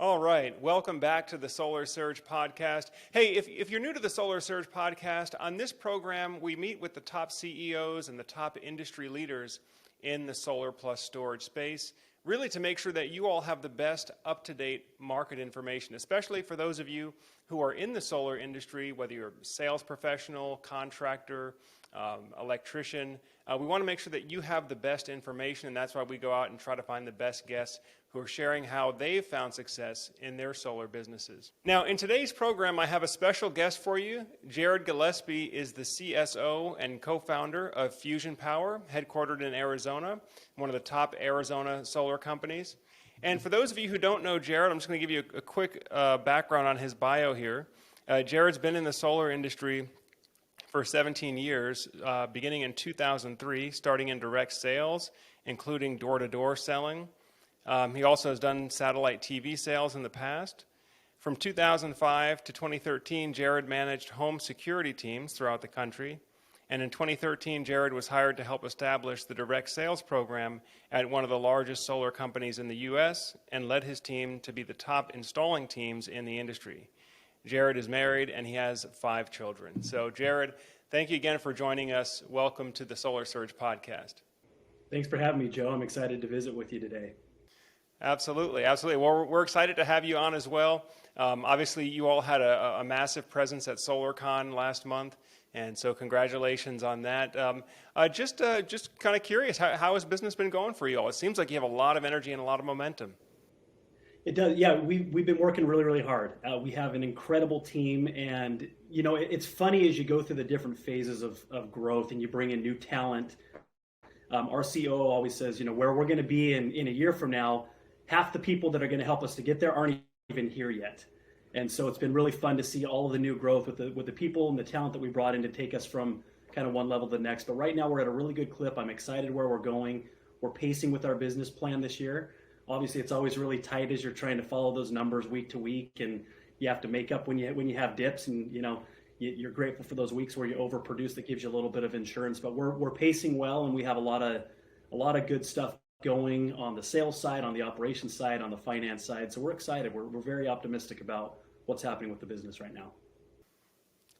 All right, welcome back to the Solar Surge Podcast. Hey, if you're new to the Solar Surge Podcast, on this program we meet with the top CEOs and the top industry leaders in the solar plus storage space, really to make sure that you all have the best up-to-date market information, especially for those of you who are in the solar industry, whether you're a sales professional, contractor, electrician. We want to make sure that you have the best information, and that's why we go out and try to find the best guests who are sharing how they've found success in their solar businesses. Now, in today's program, I have a special guest for you. Jared Gillespie is the CSO and co-founder of Fusion Power, headquartered in Arizona, one of the top Arizona solar companies. And for those of you who don't know Jared, I'm just going to give you a quick background on his bio here. Jared's been in the solar industry for 17 years, beginning in 2003, starting in direct sales, including door-to-door selling. He also has done satellite TV sales in the past. From 2005 to 2013, Jared managed home security teams throughout the country. And in 2013, Jared was hired to help establish the direct sales program at one of the largest solar companies in the U.S. and led his team to be the top installing teams in the industry. Jared is married and he has 5 children. So Jared, thank you again for joining us. Welcome to the Solar Surge Podcast. Thanks for having me, Joe. I'm excited to visit with you today. Absolutely, absolutely. Well, we're excited to have you on as well. Obviously, you all had a massive presence at SolarCon last month, and so congratulations on that. Just kind of curious, how has business been going for you all? It seems like you have a lot of energy and a lot of momentum. It does, yeah. We've been working really, really hard. We have an incredible team, and it's funny as you go through the different phases of growth, and you bring in new talent. Our COO always says, where we're going to be in a year from now, half the people that are going to help us to get there aren't even here yet. And so it's been really fun to see all of the new growth with the people and the talent that we brought in to take us from kind of one level to the next. But right now we're at a really good clip. I'm excited where we're going. We're pacing with our business plan this year. Obviously, it's always really tight as you're trying to follow those numbers week to week, and you have to make up when you have dips, and you're grateful for those weeks where you overproduce. That gives you a little bit of insurance. But we're pacing well, and we have a lot of good stuff going on the sales side, on the operations side, on the finance side. So we're excited. We're very optimistic about what's happening with the business right now.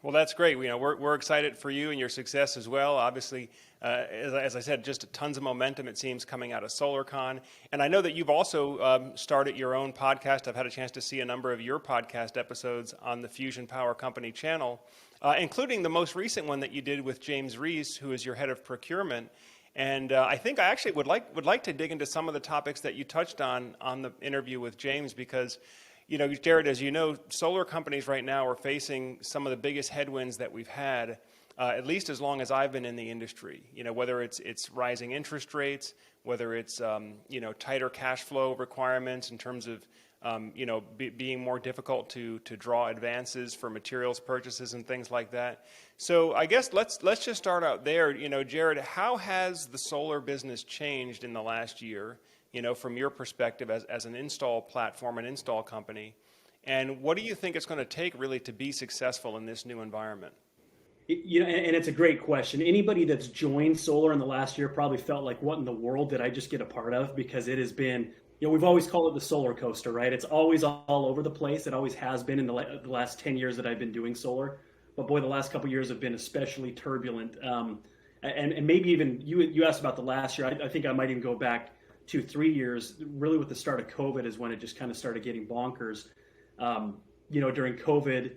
Well, that's great. We're excited for you and your success as well. Obviously, as I said, just tons of momentum, it seems, coming out of SolarCon. And I know that you've also started your own podcast. I've had a chance to see a number of your podcast episodes on the Fusion Power Company channel, including the most recent one that you did with James Reese, who is your head of procurement. And I think I actually would like to dig into some of the topics that you touched on the interview with James, because, Jared, as you know, solar companies right now are facing some of the biggest headwinds that we've had, at least as long as I've been in the industry. Whether it's rising interest rates, whether it's tighter cash flow requirements in terms of being more difficult to draw advances for materials purchases and things like that. So I guess let's just start out there. Jared, how has the solar business changed in the last year, from your perspective as an install platform, an install company? And what do you think it's going to take really to be successful in this new environment? And it's a great question. Anybody that's joined solar in the last year probably felt like, what in the world did I just get a part of? Because it has been, we've always called it the solar coaster, right? It's always all over the place. It always has been in the last 10 years that I've been doing solar. But boy, the last couple of years have been especially turbulent. And maybe even, you asked about the last year. I think I might even go back 2-3 years. Really with the start of COVID is when it just kind of started getting bonkers. During COVID,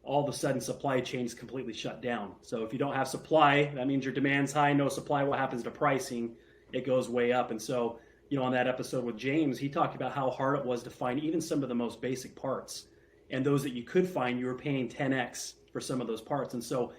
all of a sudden supply chains completely shut down. So if you don't have supply, that means your demand's high. No supply, what happens to pricing? It goes way up. And so, on that episode with James, he talked about how hard it was to find even some of the most basic parts. And those that you could find, you were paying 10x for some of those parts. And so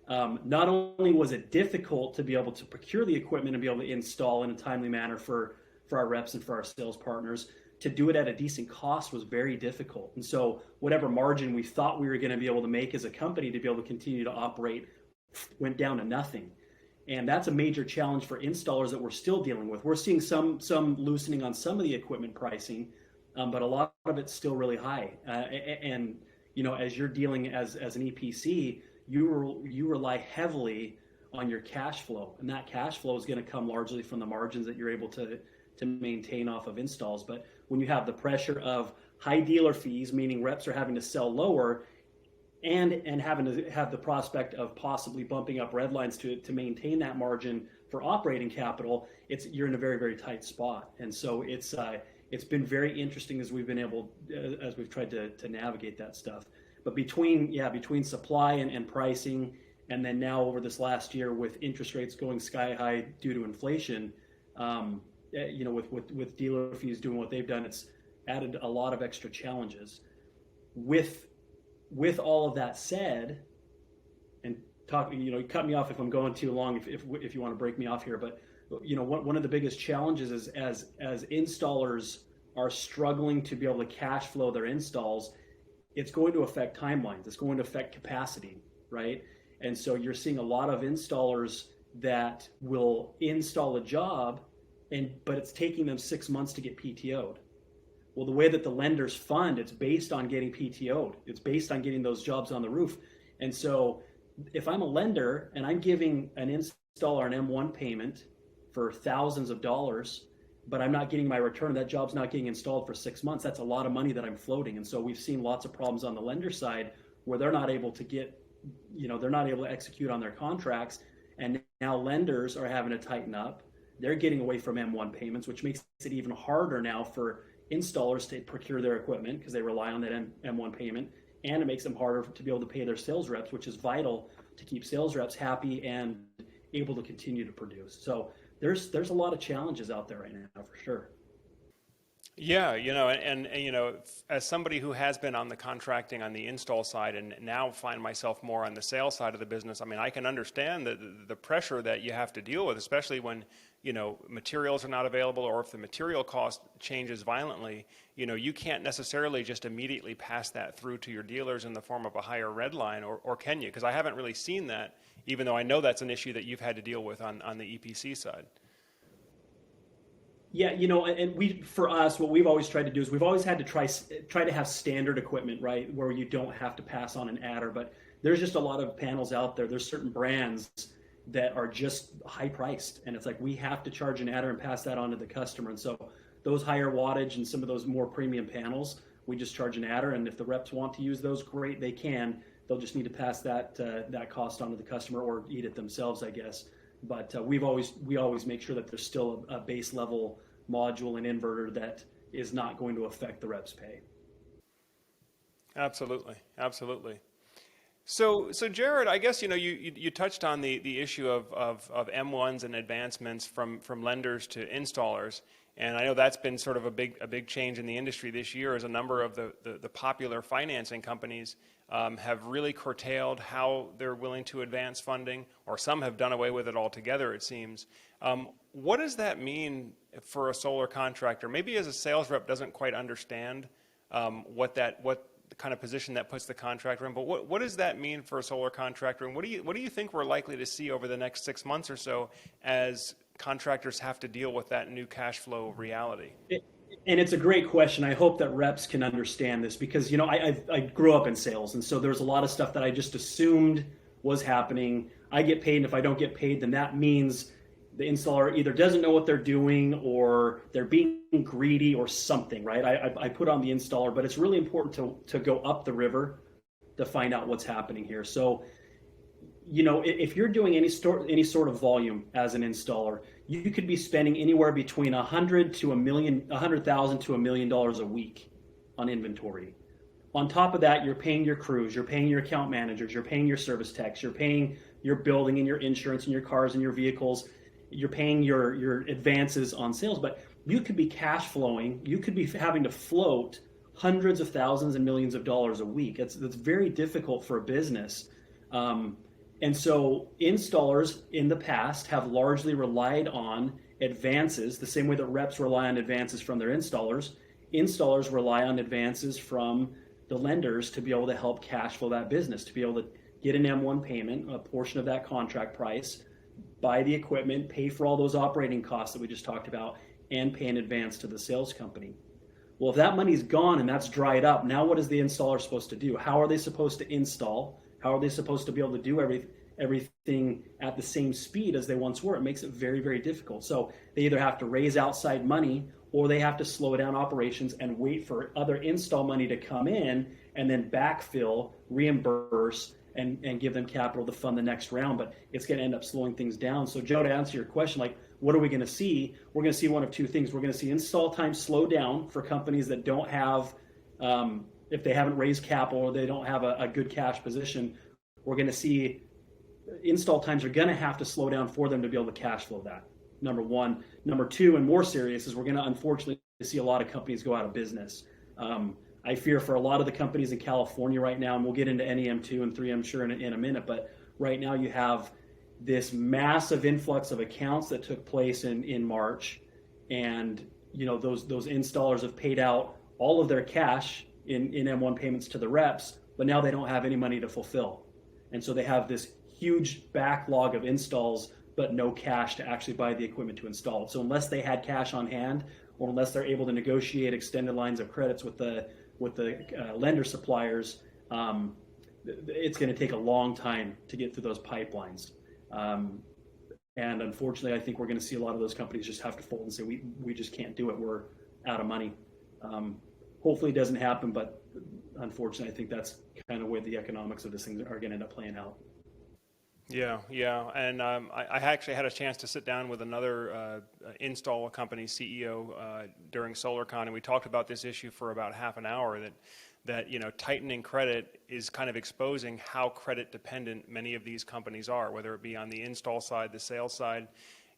not only was it difficult to be able to procure the equipment and be able to install in a timely manner for our reps and for our sales partners, to do it at a decent cost was very difficult. And so whatever margin we thought we were going to be able to make as a company to be able to continue to operate went down to nothing. And that's a major challenge for installers that we're still dealing with. We're seeing some loosening on some of the equipment pricing, but a lot of it's still really high. And as you're dealing as an EPC, you rely heavily on your cash flow, and that cash flow is going to come largely from the margins that you're able to maintain off of installs. But when you have the pressure of high dealer fees, meaning reps are having to sell lower, and having to have the prospect of possibly bumping up red lines to maintain that margin for operating capital, you're in a very, very tight spot. And so it's been very interesting as we've tried to navigate that stuff. But between supply and pricing, and then now over this last year with interest rates going sky high due to inflation, with dealer fees doing what they've done, it's added a lot of extra challenges. With all of that said, and cut me off if I'm going too long, if you want to break me off here, but one of the biggest challenges is as installers are struggling to be able to cash flow their installs, it's going to affect timelines. It's going to affect capacity, right? And so you're seeing a lot of installers that will install a job, but it's taking them 6 months to get PTO'd. Well, the way that the lenders fund, it's based on getting PTO'd. It's based on getting those jobs on the roof. And so if I'm a lender and I'm giving an installer an M1 payment for thousands of dollars, but I'm not getting my return, that job's not getting installed for 6 months, that's a lot of money that I'm floating. And so we've seen lots of problems on the lender side where they're not able to execute on their contracts. And now lenders are having to tighten up. They're getting away from M1 payments, which makes it even harder now for installers to procure their equipment because they rely on that M1 payment, and it makes them harder to be able to pay their sales reps, which is vital to keep sales reps happy and able to continue to produce. So there's a lot of challenges out there right now, for sure. Yeah, and as somebody who has been on the contracting on the install side and now find myself more on the sales side of the business, I mean, I can understand the pressure that you have to deal with, especially when materials are not available, or if the material cost changes violently, you can't necessarily just immediately pass that through to your dealers in the form of a higher red line, or can you? Because I haven't really seen that, even though I know that's an issue that you've had to deal with on the EPC side. Yeah, and for us, what we've always tried to do is we've always had to try to have standard equipment, right, where you don't have to pass on an adder. But there's just a lot of panels out there. There's certain brands that are just high priced, and it's like we have to charge an adder and pass that on to the customer. And so those higher wattage and some of those more premium panels, we just charge an adder, and if the reps want to use those, great, they can. They'll just need to pass that cost on to the customer or eat it themselves, I guess. But we always make sure that there's still a base level module and inverter that is not going to affect the rep's pay. Absolutely. So Jared, I guess you touched on the issue of M1s and advancements from lenders to installers, and I know that's been sort of a big change in the industry this year, as a number of the popular financing companies have really curtailed how they're willing to advance funding, or some have done away with it altogether, it seems. What does that mean for a solar contractor? Maybe as a sales rep doesn't quite understand what kind of position that puts the contractor in, but what does that mean for a solar contractor, and what do you think we're likely to see over the next 6 months or so as contractors have to deal with that new cash flow reality? And it's a great question. I hope that reps can understand this because, I grew up in sales. And so there's a lot of stuff that I just assumed was happening. I get paid, and if I don't get paid, then that means the installer either doesn't know what they're doing or they're being greedy or something, right? I put on the installer, but it's really important to go up the river to find out what's happening here. So, if you're doing any sort of volume as an installer, you could be spending anywhere between $100,000 to $1 million a week on inventory. On top of that, you're paying your crews, you're paying your account managers, you're paying your service techs, you're paying your building and your insurance and your cars and your vehicles, you're paying your advances on sales. But you could be cash flowing, you could be having to float hundreds of thousands and millions of dollars a week. That's very difficult for a business. And so installers in the past have largely relied on advances, the same way that reps rely on advances from their installers. Installers rely on advances from the lenders to be able to help cash flow that business, to be able to get an M1 payment, a portion of that contract price, buy the equipment, pay for all those operating costs that we just talked about, and pay in advance to the sales company. Well, if that money's gone and that's dried up, now what is the installer supposed to do? How are they supposed to install? How are they supposed to be able to do everything at the same speed as they once were? It makes it very, very difficult. So they either have to raise outside money or they have to slow down operations and wait for other install money to come in and then backfill, reimburse, and give them capital to fund the next round. But it's going to end up slowing things down. So Joe, to answer your question, like, what are we going to see? We're going to see one of two things. We're going to see install time slow down for companies that don't have, if they haven't raised capital or they don't have a good cash position. We're going to see install times are going to have to slow down for them to be able to cash flow that. Number one. Number two, and more serious, is we're going to unfortunately see a lot of companies go out of business. I fear for a lot of the companies in California right now, and we'll get into NEM2 and 3, I'm sure, in a minute, but right now you have this massive influx of accounts that took place in March, and those installers have paid out all of their cash in M1 payments to the reps, but now they don't have any money to fulfill. And so they have this huge backlog of installs, but no cash to actually buy the equipment to install it. So unless they had cash on hand, or unless they're able to negotiate extended lines of credits with the lender suppliers, it's going to take a long time to get through those pipelines. And unfortunately, I think we're going to see a lot of those companies just have to fold and say, we just can't do it. We're out of money. Hopefully it doesn't happen, but unfortunately, I think that's kind of where the economics of this thing are going to end up playing out. Yeah, and I actually had a chance to sit down with another install company CEO during SolarCon, and we talked about this issue for about half an hour. That tightening credit is kind of exposing how credit dependent many of these companies are, whether it be on the install side, the sales side.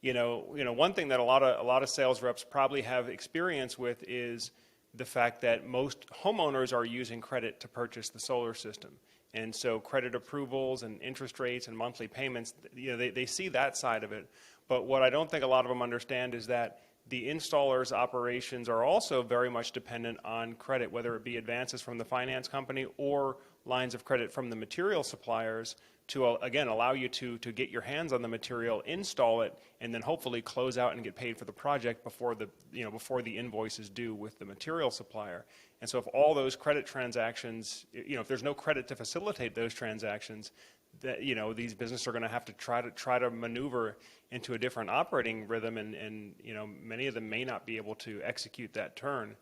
One thing that a lot of sales reps probably have experience with is the fact that most homeowners are using credit to purchase the solar system. And so credit approvals and interest rates and monthly payments, they see that side of it. But what I don't think a lot of them understand is that the installer's operations are also very much dependent on credit, whether it be advances from the finance company or lines of credit from the material suppliers to, again, allow you to get your hands on the material, install it, and then hopefully close out and get paid for the project before the invoice is due with the material supplier. And so if all those credit transactions, if there's no credit to facilitate those transactions, that these businesses are going to have to try to maneuver into a different operating rhythm, and many of them may not be able to execute that turn.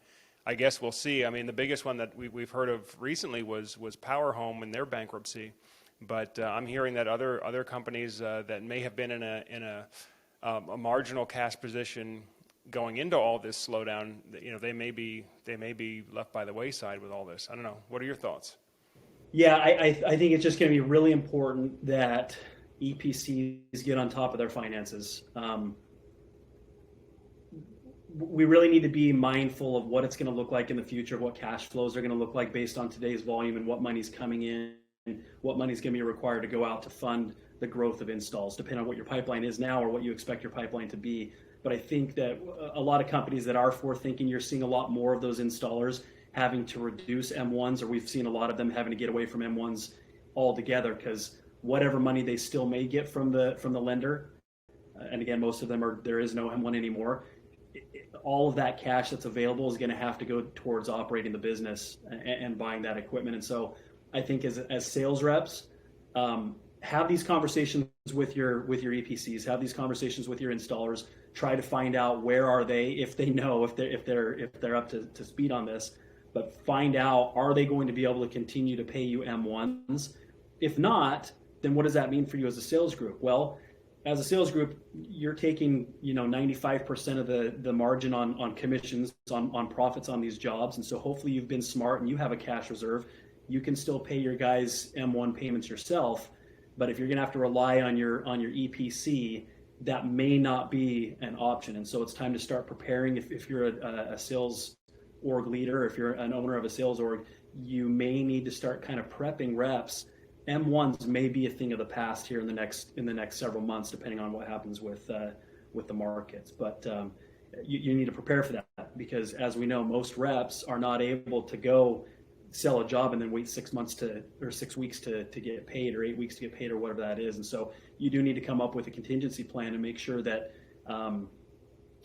I guess we'll see. I mean, the biggest one that we've heard of recently was Power Home and their bankruptcy, but I'm hearing that other companies that may have been in a marginal cash position going into all this slowdown, they may be left by the wayside with all this. I don't know. What are your thoughts? Yeah, I think it's just going to be really important that EPCs get on top of their finances. We really need to be mindful of what it's going to look like in the future, what cash flows are going to look like based on today's volume, and what money's coming in, what money's going to be required to go out to fund the growth of installs, depending on what your pipeline is now or what you expect your pipeline to be. But I think that a lot of companies that are forward-thinking, you're seeing a lot more of those installers having to reduce M1s, or we've seen a lot of them having to get away from M1s altogether, because whatever money they still may get from the lender, and again, most of them there is no M1 anymore, all of that cash that's available is going to have to go towards operating the business and buying that equipment. And so I think as sales reps, have these conversations with your EPCs, have these conversations with your installers, try to find out where are they, if they know, if they're up to speed on this, but find out, are they going to be able to continue to pay you M1s? If not, then what does that mean for you as a sales group? Well, as a sales group, you're taking 95% of the margin on commissions, on profits on these jobs, and so hopefully you've been smart and you have a cash reserve. You can still pay your guys M1 payments yourself, but if you're going to have to rely on your EPC, that may not be an option. And so it's time to start preparing. If you're a sales org leader, if you're an owner of a sales org, you may need to start kind of prepping reps. M1s may be a thing of the past here in the next several months, depending on what happens with the markets. But you need to prepare for that, because as we know, most reps are not able to go sell a job and then wait 6 months or 6 weeks to get paid, or 8 weeks to get paid, or whatever that is. And so you do need to come up with a contingency plan and make sure that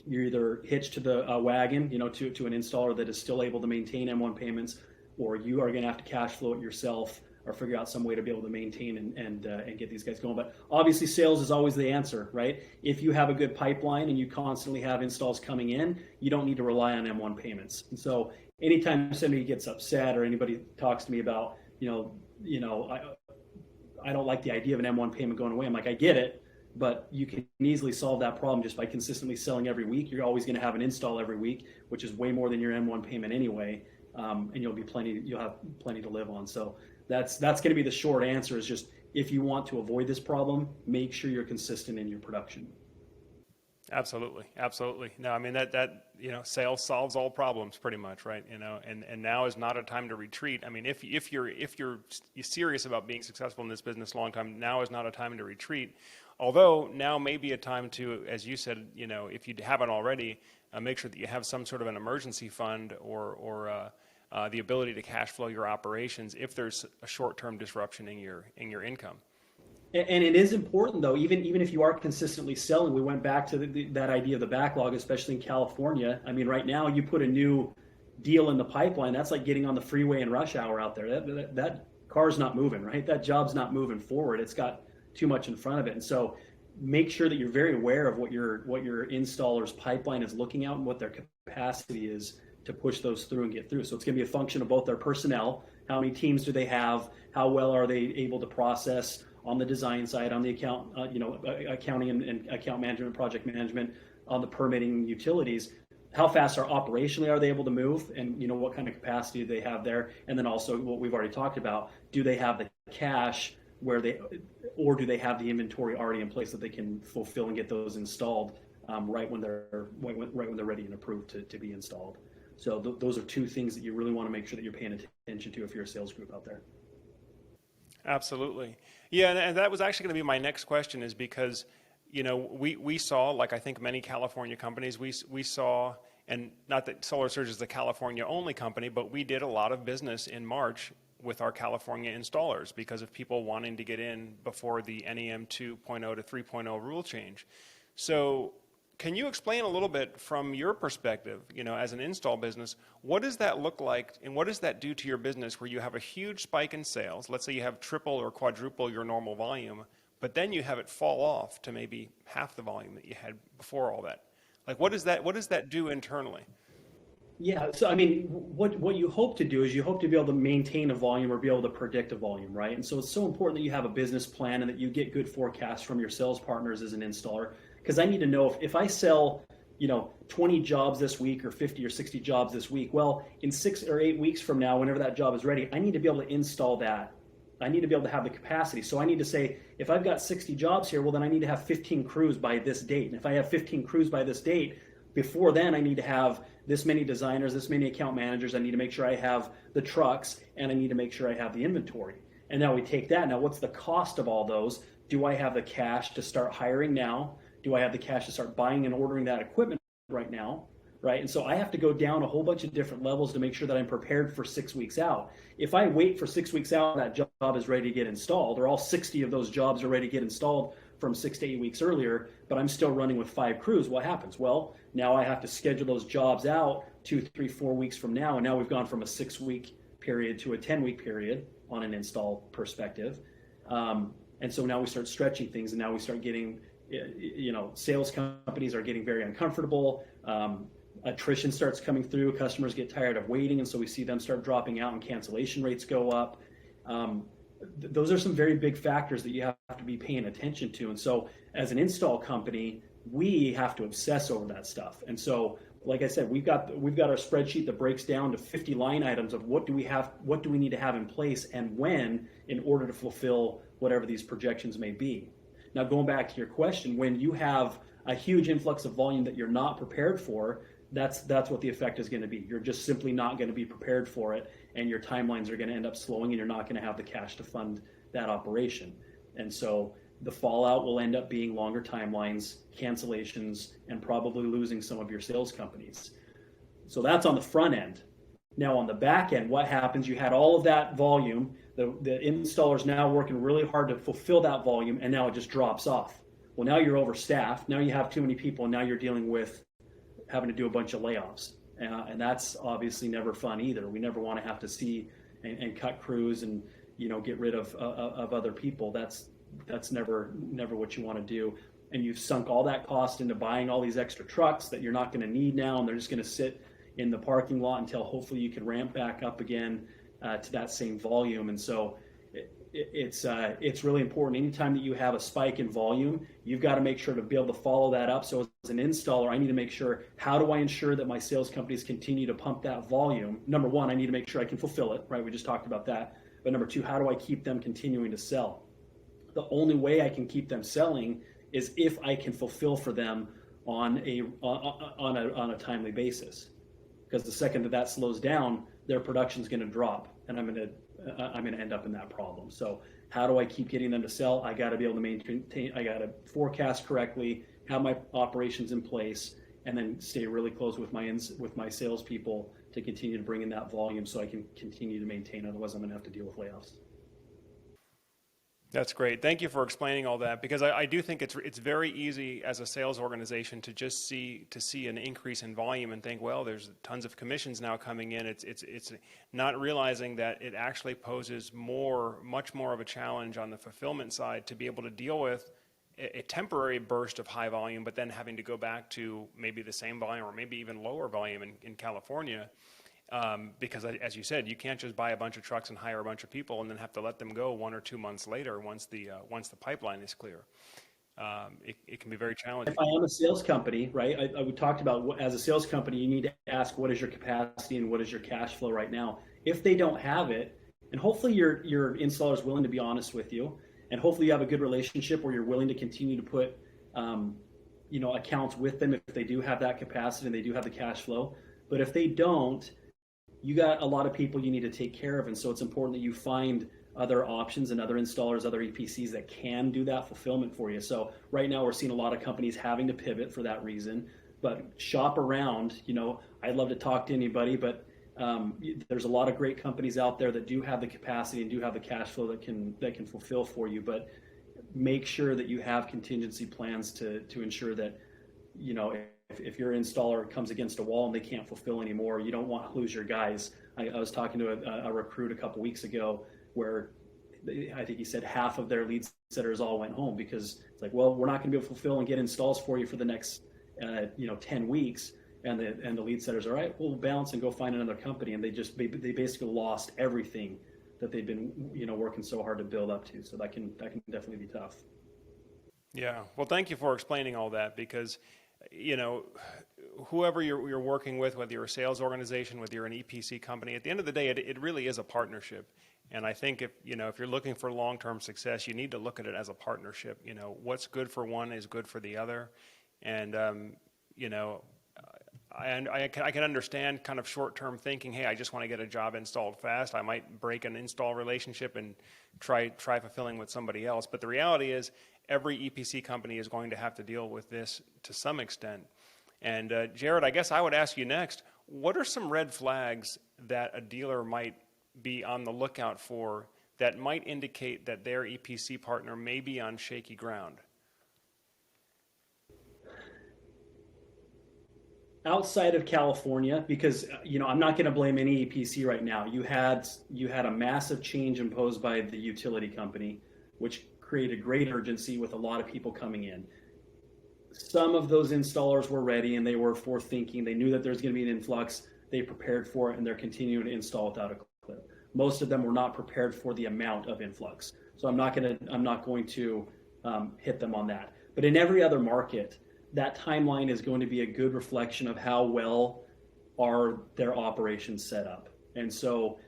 you're either hitched to the wagon, to an installer that is still able to maintain M1 payments, or you are going to have to cash flow it yourself, figure out some way to be able to maintain and get these guys going. But obviously sales is always the answer, right? If you have a good pipeline and you constantly have installs coming in, you don't need to rely on M1 payments. And so anytime somebody gets upset or anybody talks to me about, I don't like the idea of an M1 payment going away, I'm like, I get it, but you can easily solve that problem just by consistently selling every week. You're always going to have an install every week, which is way more than your M1 payment anyway, and you'll have plenty to live on. So that's going to be the short answer, is just, if you want to avoid this problem, make sure you're consistent in your production. Absolutely. No, I mean that sales solves all problems pretty much, right? And now is not a time to retreat. I mean, if you're serious about being successful in this business long time, now is not a time to retreat. Although now may be a time to, as you said, if you haven't already, make sure that you have some sort of an emergency fund or the ability to cash flow your operations if there's a short-term disruption in your income. And it is important, though, even if you are consistently selling. We went back to that idea of the backlog, especially in California. I mean, right now you put a new deal in the pipeline, that's like getting on the freeway in rush hour out there. That car's not moving, right? That job's not moving forward. It's got too much in front of it. And so make sure that you're very aware of what your installer's pipeline is looking at and what their capacity is to push those through and get through. So it's going to be a function of both their personnel, how many teams do they have, how well are they able to process on the design side, on the accounting and account management, project management, on the permitting, utilities. How fast operationally are they able to move, and what kind of capacity do they have there? And then also what we've already talked about: do they have the cash or do they have the inventory already in place that they can fulfill and get those installed right when they're ready and approved to be installed? So those are two things that you really want to make sure that you're paying attention to if you're a sales group out there. Absolutely. Yeah, and that was actually going to be my next question, is because, we saw, like I think many California companies, we saw, and not that Solar Surge is the California only company, but we did a lot of business in March with our California installers because of people wanting to get in before the NEM 2.0 to 3.0 rule change. So can you explain a little bit from your perspective, as an install business, what does that look like and what does that do to your business where you have a huge spike in sales? Let's say you have triple or quadruple your normal volume, but then you have it fall off to maybe half the volume that you had before all that. Like, what does that do internally? Yeah, so I mean, what you hope to do is you hope to be able to maintain a volume or be able to predict a volume, right? And so it's so important that you have a business plan and that you get good forecasts from your sales partners as an installer. Because I need to know if I sell, 20 jobs this week or 50 or 60 jobs this week, well, in 6 or 8 weeks from now, whenever that job is ready, I need to be able to install that. I need to be able to have the capacity. So I need to say, if I've got 60 jobs here, well, then I need to have 15 crews by this date. And if I have 15 crews by this date, before then I need to have this many designers, this many account managers. I need to make sure I have the trucks, and I need to make sure I have the inventory. And now we take that. Now, what's the cost of all those? Do I have the cash to start hiring now? Do I have the cash to start buying and ordering that equipment right now? Right. And so I have to go down a whole bunch of different levels to make sure that I'm prepared for 6 weeks out. If I wait for 6 weeks out, that job is ready to get installed, or all 60 of those jobs are ready to get installed from 6 to 8 weeks earlier, but I'm still running with 5 crews, what happens? Well, now I have to schedule those jobs out 2, 3, 4 weeks from now. And now we've gone from a 6-week period to a 10-week period on an install perspective. And so now we start stretching things, and now we start getting, sales companies are getting very uncomfortable. Attrition starts coming through. Customers get tired of waiting, and so we see them start dropping out and cancellation rates go up. Those are some very big factors that you have to be paying attention to. And so as an install company, we have to obsess over that stuff. And so, like I said, we've got our spreadsheet that breaks down to 50 line items of what do we need to have in place and when, in order to fulfill whatever these projections may be. Now, going back to your question, when you have a huge influx of volume that you're not prepared for, that's what the effect is going to be. You're just simply not going to be prepared for it, and your timelines are going to end up slowing, and you're not going to have the cash to fund that operation. And so the fallout will end up being longer timelines, cancellations, and probably losing some of your sales companies. So that's on the front end. Now on the back end, what happens? You had all of that volume. The installer's now working really hard to fulfill that volume, and now it just drops off. Well, now you're overstaffed. Now you have too many people, and now you're dealing with having to do a bunch of layoffs. And that's obviously never fun either. We never want to have to see and cut crews and get rid of other people. That's never what you want to do. And you've sunk all that cost into buying all these extra trucks that you're not going to need now, and they're just going to sit in the parking lot until hopefully you can ramp back up again to that same volume. And so it's really important. Anytime that you have a spike in volume, you've got to make sure to be able to follow that up. So as an installer, I need to make sure, how do I ensure that my sales companies continue to pump that volume? Number one, I need to make sure I can fulfill it, right? We just talked about that. But number two, how do I keep them continuing to sell? The only way I can keep them selling is if I can fulfill for them on a timely basis. Because the second that slows down, their production is going to drop, and I'm going to end up in that problem. So how do I keep getting them to sell? I got to be able to maintain. I got to forecast correctly, have my operations in place, and then stay really close with my salespeople to continue to bring in that volume, so I can continue to maintain. Otherwise, I'm going to have to deal with layoffs. That's great. Thank you for explaining all that, because I do think it's very easy as a sales organization to just see an increase in volume and think, well, there's tons of commissions now coming in. It's not realizing that it actually poses much more of a challenge on the fulfillment side to be able to deal with a temporary burst of high volume, but then having to go back to maybe the same volume or maybe even lower volume in California. Because as you said, you can't just buy a bunch of trucks and hire a bunch of people and then have to let them go 1 or 2 months later once the pipeline is clear. It can be very challenging. If I am a sales company, right, we talked about, as a sales company, you need to ask, what is your capacity and what is your cash flow right now? If they don't have it, and hopefully your installer is willing to be honest with you, and hopefully you have a good relationship where you're willing to continue to put accounts with them if they do have that capacity and they do have the cash flow. But if they don't, you got a lot of people you need to take care of. And so it's important that you find other options and other installers, other EPCs that can do that fulfillment for you. So right now we're seeing a lot of companies having to pivot for that reason, but shop around. I'd love to talk to anybody, but there's a lot of great companies out there that do have the capacity and do have the cash flow that can fulfill for you. But make sure that you have contingency plans to ensure that, if your installer comes against a wall and they can't fulfill anymore, you don't want to lose your guys. I was talking to a recruit a couple weeks ago where I think he said half of their lead setters all went home because it's like, well, we're not going to be able to fulfill and get installs for you for the next 10 weeks. And the lead setters are, all right, we'll bounce and go find another company. And they basically lost everything that they've been working so hard to build up to. So that can definitely be tough. Yeah. Well, thank you for explaining all that, because whoever you're working with, whether you're a sales organization, whether you're an EPC company, at the end of the day, it really is a partnership. And I think if you're looking for long-term success, you need to look at it as a partnership. What's good for one is good for the other. And, I can understand kind of short-term thinking, hey, I just want to get a job installed fast. I might break an install relationship and try fulfilling with somebody else. But the reality is, every EPC company is going to have to deal with this to some extent. And Jared, I guess I would ask you next, what are some red flags that a dealer might be on the lookout for that might indicate that their EPC partner may be on shaky ground? Outside of California, because I'm not going to blame any EPC right now. You had a massive change imposed by the utility company, which created great urgency with a lot of people coming in. Some of those installers were ready and they were forward-thinking. They knew that there's going to be an influx. They prepared for it, and they're continuing to install without a clip. Most of them were not prepared for the amount of influx. So I'm not going to hit them on that. But in every other market, that timeline is going to be a good reflection of how well are their operations set up. And so,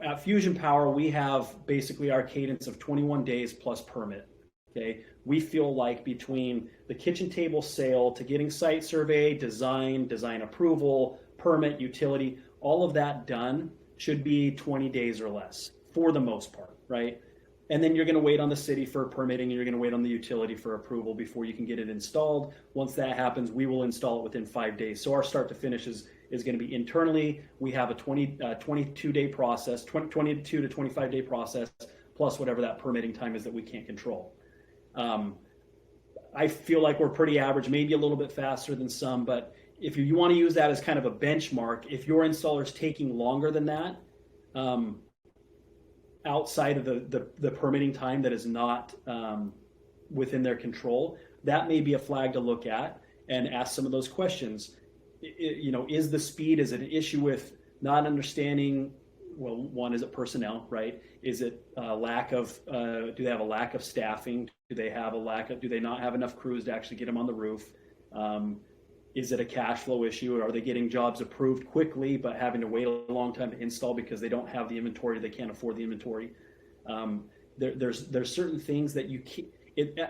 at Fusion Power, we have basically our cadence of 21 days plus permit. Okay, we feel like between the kitchen table sale to getting site survey, design approval, permit, utility, all of that done should be 20 days or less for the most part, right? And then you're going to wait on the city for permitting, and you're going to wait on the utility for approval before you can get it installed. Once that happens, we will install it within 5 days. So our start to finish is going to be internally. We have a 22-day process, 22 to 25-day process, plus whatever that permitting time is that we can't control. I feel like we're pretty average, maybe a little bit faster than some, but if you want to use that as kind of a benchmark, if your installer is taking longer than that, outside of the permitting time that is not within their control, that may be a flag to look at and ask some of those questions. Is the speed, is it an issue with not understanding? Well, one, is it personnel, right? Is it lack of, do they have a lack of staffing? Do they not have enough crews to actually get them on the roof? Is it a cash flow issue? Are they getting jobs approved quickly, but having to wait a long time to install because they don't have the inventory, they can't afford the inventory? There's certain things that you keep,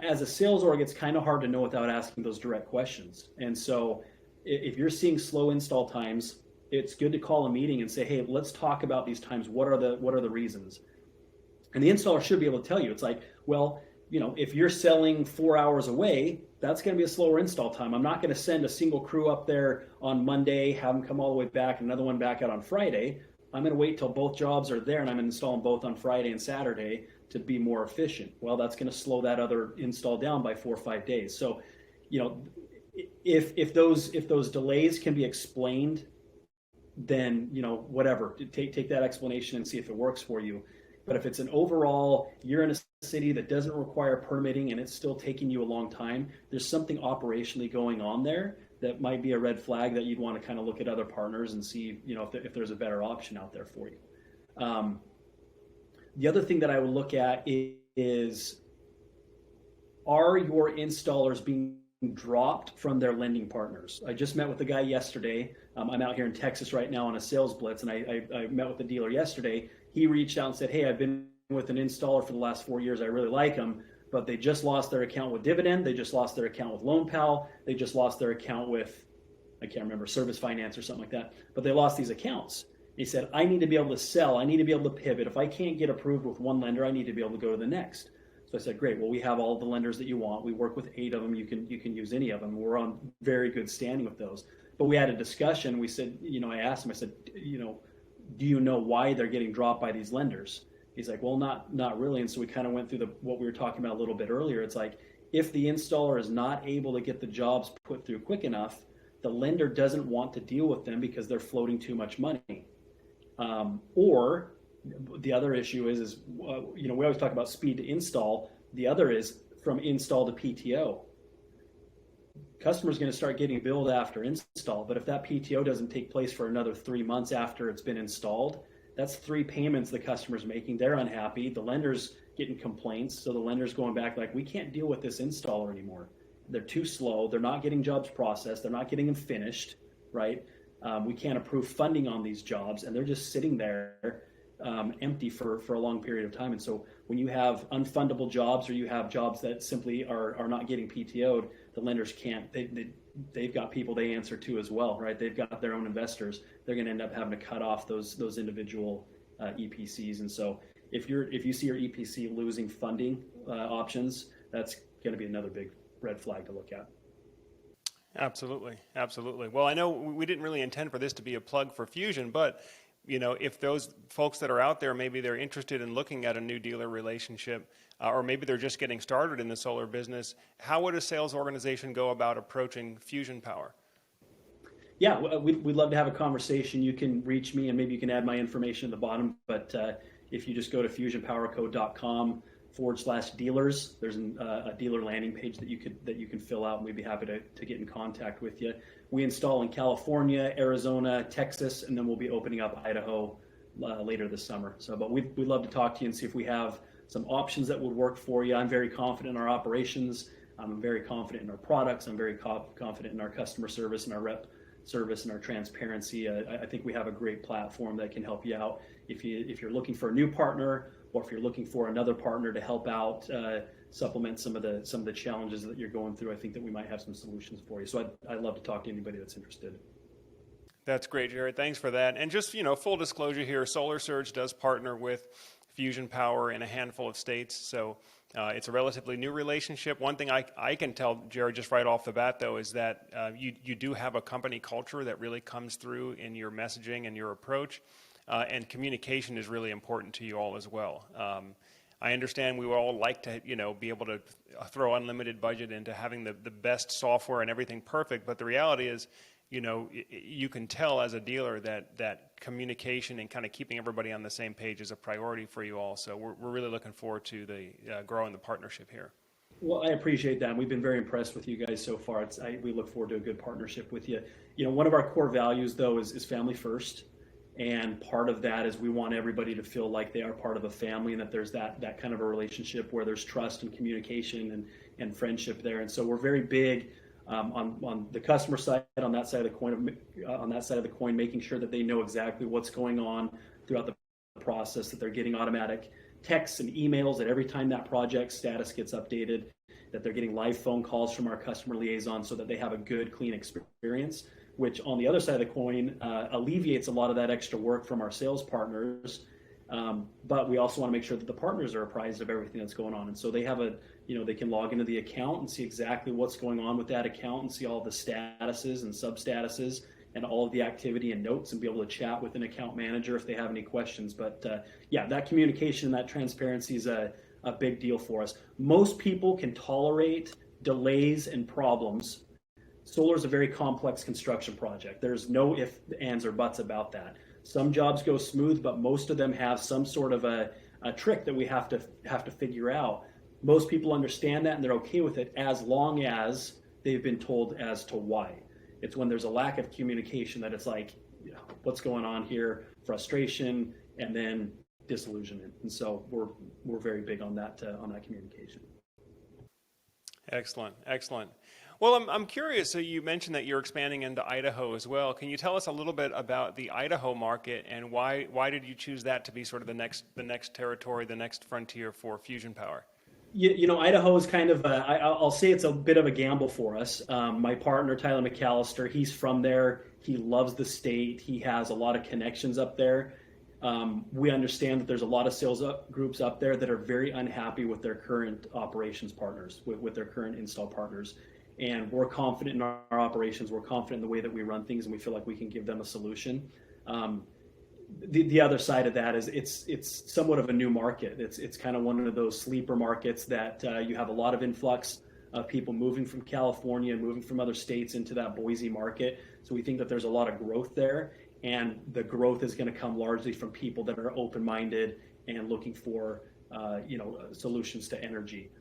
as a sales org, it's kind of hard to know without asking those direct questions. And so if you're seeing slow install times, it's good to call a meeting and say, hey, let's talk about these times. What are the reasons? And the installer should be able to tell you. It's like, well, if you're selling 4 hours away, that's going to be a slower install time. I'm not going to send a single crew up there on Monday, have them come all the way back, another one back out on Friday. I'm going to wait till both jobs are there, and I'm going to install them both on Friday and Saturday to be more efficient. Well, that's going to slow that other install down by 4 or 5 days. So, if those delays can be explained, then whatever, take that explanation and see if it works for you. But if it's an overall, you're in a city that doesn't require permitting and it's still taking you a long time, there's something operationally going on there that might be a red flag that you'd want to kind of look at other partners and see if there's a better option out there for you. The other thing that I would look at is, are your installers being dropped from their lending partners? I just met with the guy yesterday. I'm out here in Texas right now on a sales blitz, and I met with the dealer yesterday. He reached out and said, hey, I've been with an installer for the last 4 years. I really like them, but they just lost their account with Dividend. They just lost their account with LoanPal. They just lost their account with, I can't remember, Service Finance or something like that. But they lost these accounts. He said, I need to be able to sell. I need to be able to pivot. If I can't get approved with one lender, I need to be able to go to the next. So I said, great. Well, we have all the lenders that you want. We work with 8 of them. You can use any of them. We're on very good standing with those. But we had a discussion. We said, I asked him, I said, do you know why they're getting dropped by these lenders? He's like, well, not really. And so we kind of went through what we were talking about a little bit earlier. It's like, if the installer is not able to get the jobs put through quick enough, the lender doesn't want to deal with them because they're floating too much money. Or the other issue is we always talk about speed to install. The other is from install to PTO. Customer's going to start getting billed after install, but if that PTO doesn't take place for another 3 months after it's been installed, that's 3 payments the customer's making. They're unhappy. The lender's getting complaints, so the lender's going back like, we can't deal with this installer anymore. They're too slow. They're not getting jobs processed. They're not getting them finished, right? We can't approve funding on these jobs, and they're just sitting there empty for a long period of time. And so when you have unfundable jobs, or you have jobs that simply are not getting PTO'd, the lenders can't. They've got people they answer to as well, right? They've got their own investors. They're going to end up having to cut off those individual EPCs. And so if you see your EPC losing funding options, that's going to be another big red flag to look at. Absolutely. Well, I know we didn't really intend for this to be a plug for Fusion, but if those folks that are out there, maybe they're interested in looking at a new dealer relationship, or maybe they're just getting started in the solar business, how would a sales organization go about approaching Fusion Power? Yeah, we'd love to have a conversation. You can reach me, and maybe you can add my information at the bottom. But if you just go to fusionpowerco.com/dealers, there's a dealer landing page that you can fill out, and we'd be happy to get in contact with you. We install in California, Arizona, Texas, and then we'll be opening up Idaho later this summer. But we'd love to talk to you and see if we have some options that would work for you. I'm very confident in our operations. I'm very confident in our products. I'm very confident in our customer service and our rep service and our transparency. I think we have a great platform that can help you out if you're looking for a new partner, or if you're looking for another partner to help out, supplement some of the challenges that you're going through. I think that we might have some solutions for you. So I'd love to talk to anybody that's interested. That's great, Jared. Thanks for that. And just, full disclosure here, Solar Surge does partner with Fusion Power in a handful of states. So it's a relatively new relationship. One thing I can tell, Jared, just right off the bat, though, is that you do have a company culture that really comes through in your messaging and your approach. And communication is really important to you all as well. I understand we would all like to, be able to throw unlimited budget into having the best software and everything perfect, but the reality is you can tell as a dealer that communication and kind of keeping everybody on the same page is a priority for you all. So we're really looking forward to the growing the partnership here. Well, I appreciate that. We've been very impressed with you guys so far. We look forward to a good partnership with you. One of our core values, though, is family first. And part of that is we want everybody to feel like they are part of a family and that there's that kind of a relationship where there's trust and communication and friendship there. And so we're very big on the customer side, on that side of the coin, making sure that they know exactly what's going on throughout the process, that they're getting automatic texts and emails at every time that project status gets updated, that they're getting live phone calls from our customer liaison so that they have a good, clean experience, which on the other side of the coin alleviates a lot of that extra work from our sales partners. But we also want to make sure that the partners are apprised of everything that's going on. And so they have they can log into the account and see exactly what's going on with that account and see all the statuses and sub-statuses and all of the activity and notes and be able to chat with an account manager if they have any questions. But that communication and that transparency is a big deal for us. Most people can tolerate delays and problems. Solar is a very complex construction project. There's no ifs, ands, or buts about that. Some jobs go smooth, but most of them have some sort of a trick that we have to figure out. Most people understand that and they're okay with it as long as they've been told as to why. It's when there's a lack of communication that it's like, what's going on here, frustration, and then disillusionment. And so we're very big on that communication. Excellent. Well, I'm curious. So you mentioned that you're expanding into Idaho as well. Can you tell us a little bit about the Idaho market and why did you choose that to be sort of the next territory, the next frontier for fusion power? Idaho is kind of I'll say it's a bit of a gamble for us. My partner, Tyler McAllister, he's from there. He loves the state. He has a lot of connections up there. We understand that there's a lot of sales groups up there that are very unhappy with their current operations partners, with their current install partners. And we're confident in our operations. We're confident in the way that we run things, and we feel like we can give them a solution. The other side of that is it's somewhat of a new market. It's kind of one of those sleeper markets that you have a lot of influx of people moving from California and moving from other states into that Boise market. So we think that there's a lot of growth there, and the growth is going to come largely from people that are open-minded and looking for solutions to energy.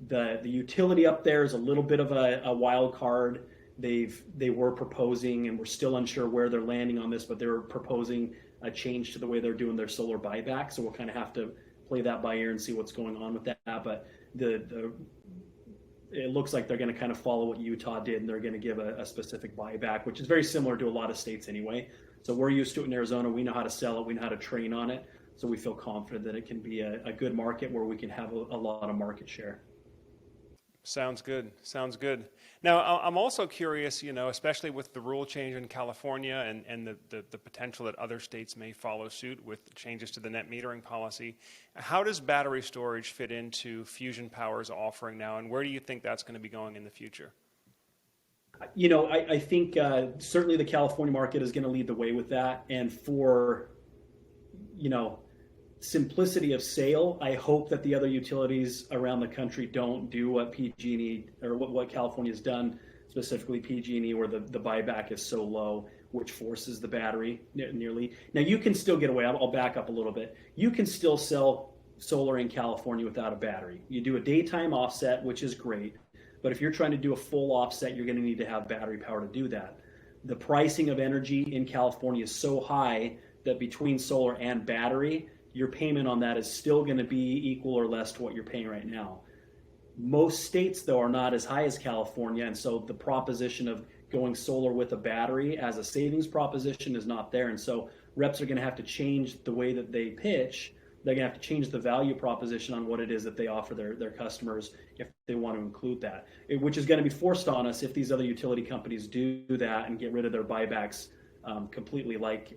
The utility up there is a little bit of a wild card. They were proposing, and we're still unsure where they're landing on this, but they were proposing a change to the way they're doing their solar buyback. So we'll kind of have to play that by ear and see what's going on with that. But it looks like they're going to kind of follow what Utah did, and they're going to give a specific buyback, which is very similar to a lot of states anyway. So we're used to it in Arizona. We know how to sell it. We know how to train on it. So we feel confident that it can be a good market where we can have a lot of market share. Sounds good. Now, I'm also curious, especially with the rule change in California and the potential that other states may follow suit with changes to the net metering policy, how does battery storage fit into Fusion Power's offering now, and where do you think that's going to be going in the future? I think certainly the California market is going to lead the way with that. And for, simplicity of sale, I hope that the other utilities around the country don't do what PG&E or what California has done, specifically PG&E, where the buyback is so low, which forces the battery nearly. Now you can still get away. I'll back up a little bit. You can still sell solar in California without a battery. You do a daytime offset, which is great. But if you're trying to do a full offset, you're going to need to have battery power to do that. The pricing of energy in California is so high that between solar and battery, your payment on that is still going to be equal or less to what you're paying right now. Most states, though, are not as high as California, and so the proposition of going solar with a battery as a savings proposition is not there. And so reps are going to have to change the way that they pitch. They're going to have to change the value proposition on what it is that they offer their customers if they want to include that, which is going to be forced on us if these other utility companies do that and get rid of their buybacks completely like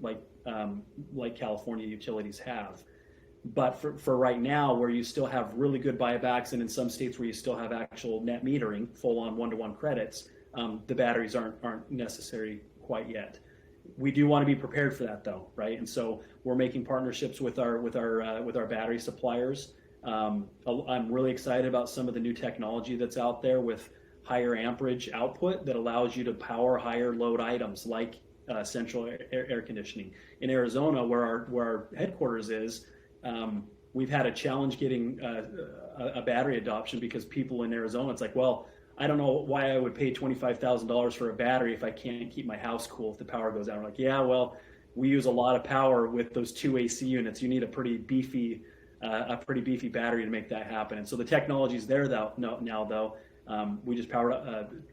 California utilities have. But for right now, where you still have really good buybacks, and in some states where you still have actual net metering, full-on one-to-one credits, the batteries aren't necessary quite yet. We do want to be prepared for that, though, right? And so we're making partnerships with our battery suppliers. I'm really excited about some of the new technology that's out there with higher amperage output that allows you to power higher load items like central air conditioning. In Arizona, where our headquarters is, we've had a challenge getting a battery adoption because people in Arizona, it's like, well, I don't know why I would pay $25,000 for a battery if I can't keep my house cool if the power goes out. I'm like, yeah, well, we use a lot of power with those two AC units. You need a pretty beefy battery to make that happen. And so the technology's there now though. We just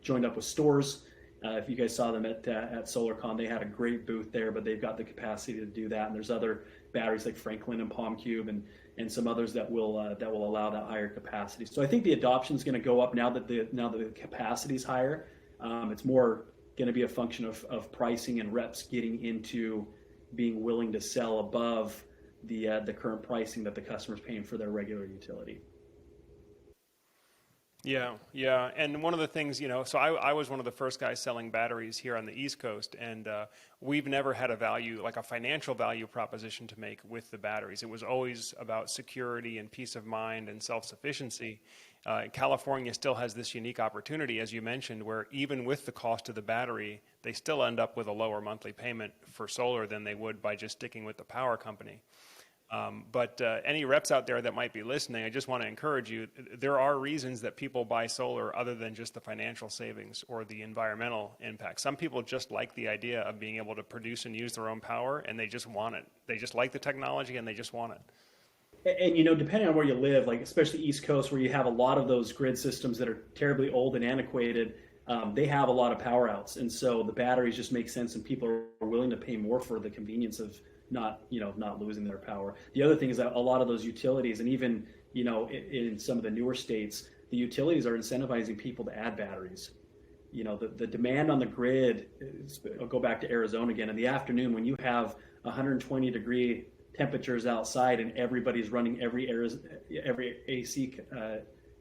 joined up with Stores. If you guys saw them at SolarCon, they had a great booth there, but they've got the capacity to do that. And there's other batteries like Franklin and Palm Cube and some others that will allow that higher capacity. So I think the adoption is going to go up now that the capacity is higher. It's more going to be a function of pricing and reps getting into being willing to sell above the current pricing that the customer's paying for their regular utility. Yeah. And one of the things, so I was one of the first guys selling batteries here on the East Coast, and we've never had a value, like a financial value proposition to make with the batteries. It was always about security and peace of mind and self-sufficiency. California still has this unique opportunity, as you mentioned, where even with the cost of the battery, they still end up with a lower monthly payment for solar than they would by just sticking with the power company. But any reps out there that might be listening, I just want to encourage you, there are reasons that people buy solar other than just the financial savings or the environmental impact. Some people just like the idea of being able to produce and use their own power, and they just want it. They just like the technology, and they just want it. And depending on where you live, like especially East Coast, where you have a lot of those grid systems that are terribly old and antiquated, they have a lot of power outs. And so the batteries just make sense, and people are willing to pay more for the convenience of not losing their power. The other thing is that a lot of those utilities, and even in some of the newer states, the utilities are incentivizing people to add batteries. The demand on the grid, I'll go back to Arizona again, in the afternoon when you have 120-degree temperatures outside and everybody's running every AC,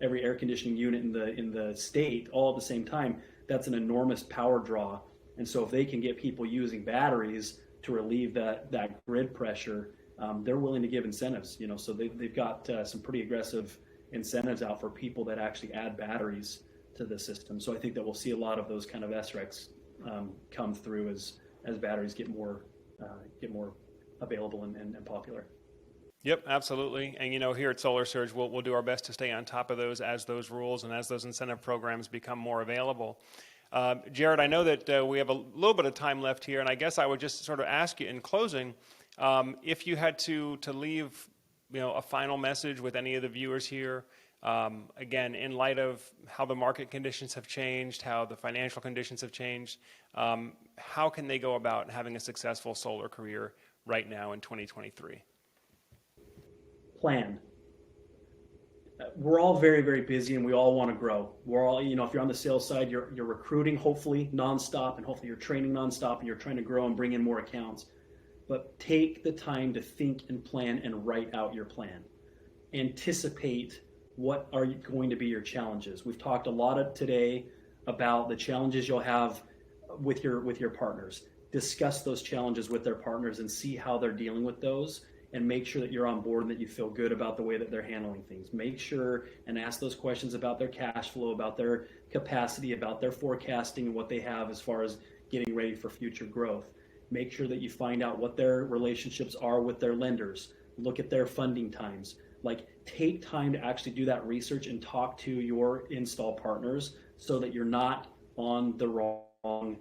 every air conditioning unit in the state all at the same time, that's an enormous power draw. And so if they can get people using batteries to relieve that grid pressure, they're willing to give incentives. So they've got some pretty aggressive incentives out for people that actually add batteries to the system. So I think that we'll see a lot of those kind of SRECs come through as batteries get more available and popular. Yep, absolutely. And here at Solar Surge, we'll do our best to stay on top of those as those rules and as those incentive programs become more available. Jared, I know that we have a little bit of time left here, and I guess I would just sort of ask you in closing, if you had to leave, a final message with any of the viewers here, again, in light of how the market conditions have changed, how the financial conditions have changed, how can they go about having a successful solar career right now in 2023? Plan. We're all very, very busy, and we all want to grow. We're all, if you're on the sales side, you're recruiting hopefully nonstop, and hopefully you're training nonstop, and you're trying to grow and bring in more accounts. But take the time to think and plan and write out your plan. Anticipate what are going to be your challenges. We've talked a lot today about the challenges you'll have with your partners. Discuss those challenges with their partners and see how they're dealing with those, and make sure that you're on board and that you feel good about the way that they're handling things. Make sure and ask those questions about their cash flow, about their capacity, about their forecasting, and what they have as far as getting ready for future growth. Make sure that you find out what their relationships are with their lenders. Look at their funding times. Take time to actually do that research and talk to your install partners so that you're not on the wrong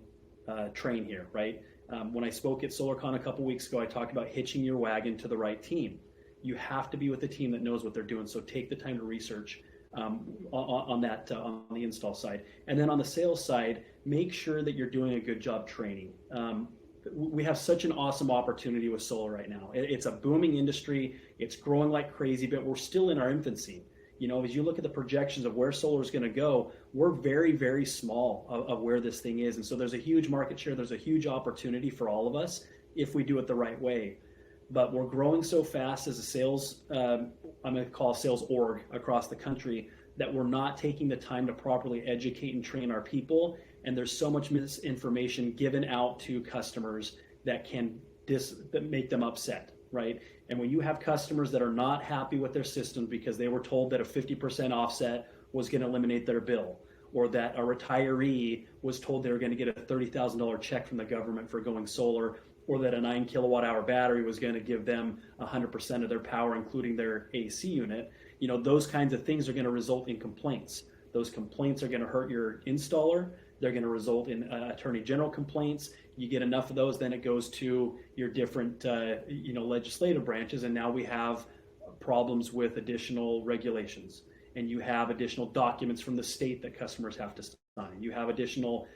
train here, right? When I spoke at SolarCon a couple weeks ago, I talked about hitching your wagon to the right team. You have to be with a team that knows what they're doing. So take the time to research on the install side. And then on the sales side, make sure that you're doing a good job training. We have such an awesome opportunity with solar right now. It's a booming industry. It's growing like crazy, but we're still in our infancy. As you look at the projections of where solar is going to go, we're very, very small of where this thing is. And so there's a huge market share. There's a huge opportunity for all of us if we do it the right way. But we're growing so fast as a sales, I'm going to call a sales org across the country, that we're not taking the time to properly educate and train our people. And there's so much misinformation given out to customers that make them upset, right? And when you have customers that are not happy with their systems because they were told that a 50% offset was going to eliminate their bill, or that a retiree was told they were going to get a $30,000 check from the government for going solar, or that a 9 kilowatt hour battery was going to give them 100% of their power, including their AC unit. Those kinds of things are going to result in complaints. Those complaints are going to hurt your installer. They're going to result in attorney general complaints. You get enough of those, then it goes to your different legislative branches, and now we have problems with additional regulations, and you have additional documents from the state that customers have to sign. You have additional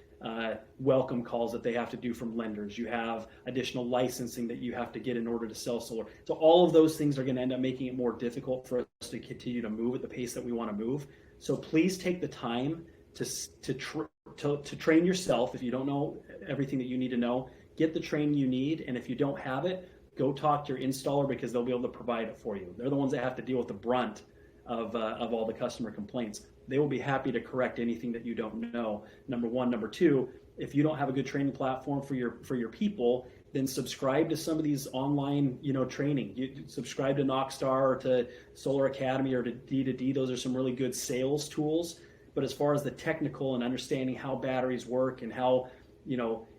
welcome calls that they have to do from lenders. You have additional licensing that you have to get in order to sell solar. So all of those things are going to end up making it more difficult for us to continue to move at the pace that we want to move. So please take the time to train yourself. If you don't know everything that you need to know, get the training you need. And if you don't have it, go talk to your installer, because they'll be able to provide it for you. They're the ones that have to deal with the brunt of all the customer complaints. They will be happy to correct anything that you don't know. Number one. Number two, if you don't have a good training platform for your people, then subscribe to some of these online, training. You subscribe to Knockstar or to Solar Academy or to D2D. Those are some really good sales tools. But as far as the technical and understanding how batteries work and how,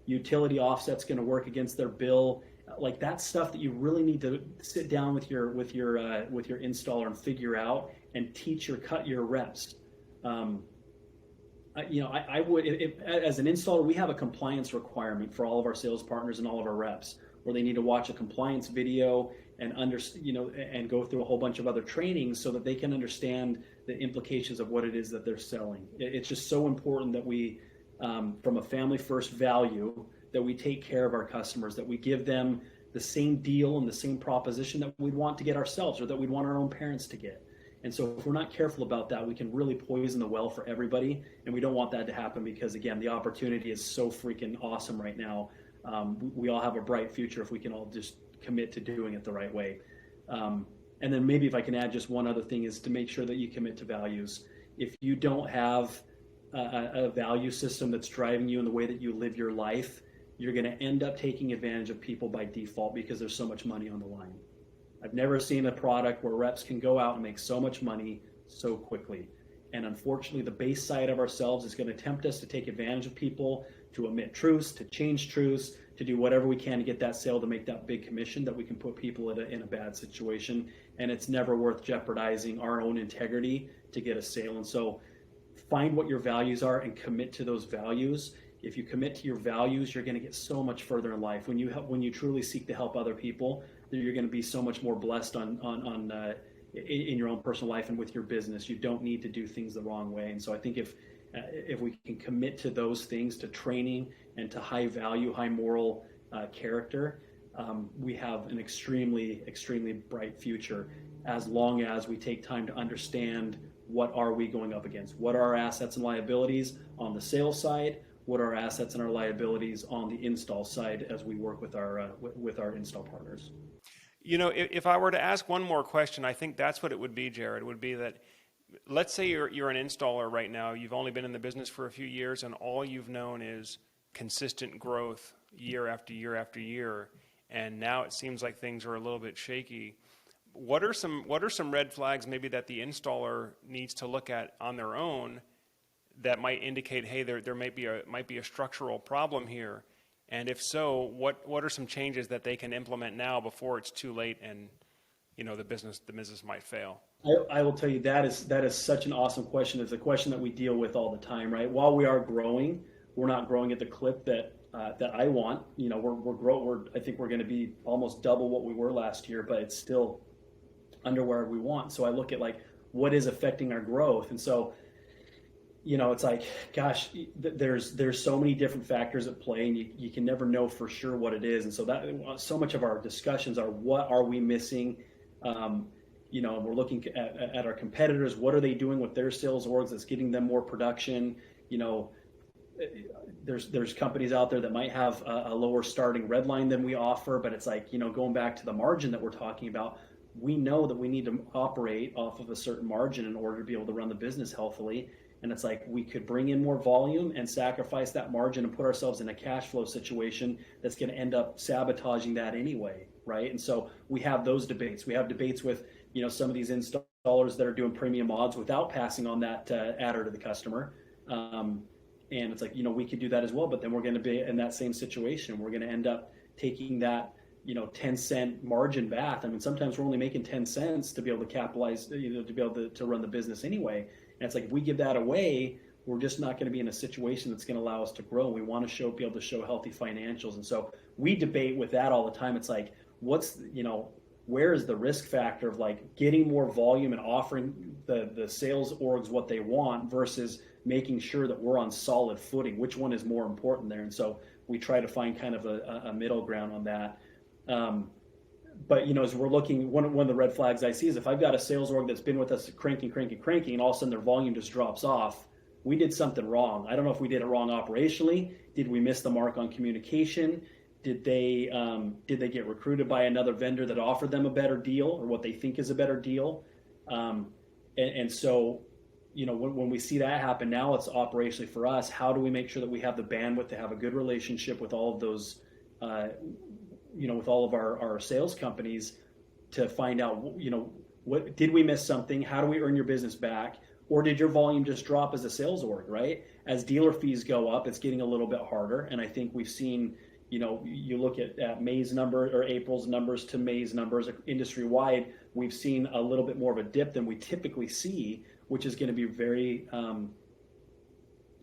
utility offset's going to work against their bill, like that's stuff that you really need to sit down with your installer and figure out and teach your reps. I would, as an installer, we have a compliance requirement for all of our sales partners and all of our reps, where they need to watch a compliance video and and go through a whole bunch of other trainings so that they can understand the implications of what it is that they're selling. It's just so important that we, from a family first value, that we take care of our customers, that we give them the same deal and the same proposition that we'd want to get ourselves, or that we'd want our own parents to get. And so if we're not careful about that, we can really poison the well for everybody. And we don't want that to happen, because again, the opportunity is so freaking awesome right now. We all have a bright future if we can all just commit to doing it the right way. And then maybe if I can add just one other thing, is to make sure that you commit to values. If you don't have a value system that's driving you in the way that you live your life, you're going to end up taking advantage of people by default, because there's so much money on the line. I've never seen a product where reps can go out and make so much money so quickly. And unfortunately, the base side of ourselves is going to tempt us to take advantage of people, to omit truths, to change truths, to do whatever we can to get that sale, to make that big commission that we can put people in a bad situation. And it's never worth jeopardizing our own integrity to get a sale. And so find what your values are and commit to those values. If you commit to your values, you're going to get so much further in life. When you truly seek to help other people, you're going to be so much more blessed in your own personal life and with your business. You don't need to do things the wrong way. And so I think if we can commit to those things, to training and to high value, high moral character, we have an extremely, extremely bright future, as long as we take time to understand what are we going up against. What are our assets and liabilities on the sales side? What are our assets and our liabilities on the install side as we work with our install partners? If I were to ask one more question, I think that's what it would be, Jared. It would be that, let's say you're an installer right now. You've only been in the business for a few years, and all you've known is consistent growth year after year after year. And now it seems like things are a little bit shaky. What are some red flags maybe that the installer needs to look at on their own that might indicate, hey, there might be a structural problem here? And if so, what are some changes that they can implement now before it's too late and the business might fail? I will tell you that is such an awesome question. It's a question that we deal with all the time, right? While we are growing, we're not growing at the clip that I want. I think we're going to be almost double what we were last year, but it's still under where we want. So I look at what is affecting our growth, and so it's like, gosh, there's so many different factors at play, and you can never know for sure what it is. And so that so much of our discussions are, what are we missing? And we're looking at our competitors. What are they doing with their sales orgs that's getting them more production? There's companies out there that might have a lower starting red line than we offer, but it's like, going back to the margin that we're talking about, we know that we need to operate off of a certain margin in order to be able to run the business healthily. And it's like, we could bring in more volume and sacrifice that margin and put ourselves in a cash flow situation that's going to end up sabotaging that anyway, right? And so we have those debates. We have debates with, some of these installers that are doing premium mods without passing on that adder to the customer. And it's like, we could do that as well, but then we're going to be in that same situation. We're going to end up taking that, 10-cent margin bath. I mean, sometimes we're only making 10 cents to be able to capitalize, to be able to run the business anyway. And it's like, if we give that away, we're just not going to be in a situation that's going to allow us to grow. We want to be able to show healthy financials. And so we debate with that all the time. It's like, where is the risk factor of like getting more volume and offering the sales orgs what they want versus making sure that we're on solid footing? Which one is more important there? And so we try to find kind of a middle ground on that. But as we're looking, one of the red flags I see is if I've got a sales org that's been with us cranking, and all of a sudden their volume just drops off, we did something wrong. I don't know if we did it wrong operationally. Did we miss the mark on communication? Did they get recruited by another vendor that offered them a better deal or what they think is a better deal? And so, when we see that happen, now it's operationally for us. How do we make sure that we have the bandwidth to have a good relationship with all of those, with all of our sales companies to find out, what did we miss something? How do we earn your business back? Or did your volume just drop as a sales org, right? As dealer fees go up, it's getting a little bit harder. And I think we've seen, you look at May's number or April's numbers to May's numbers industry wide, we've seen a little bit more of a dip than we typically see, which is going to be very, I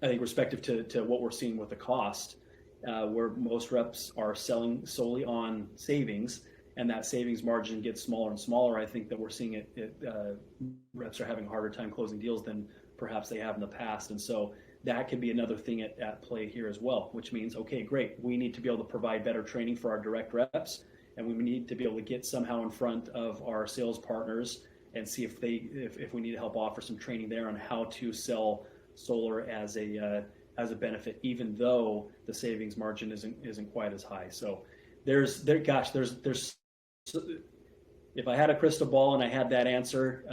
think, respective to what we're seeing with the cost, where most reps are selling solely on savings, and that savings margin gets smaller and smaller. I think that we're seeing reps are having a harder time closing deals than perhaps they have in the past. And so that could be another thing at play here as well, which means, okay, great. We need to be able to provide better training for our direct reps, and we need to be able to get somehow in front of our sales partners and see if we need to help offer some training there on how to sell solar as a benefit, even though the savings margin isn't quite as high. So there's if I had a crystal ball and I had that answer,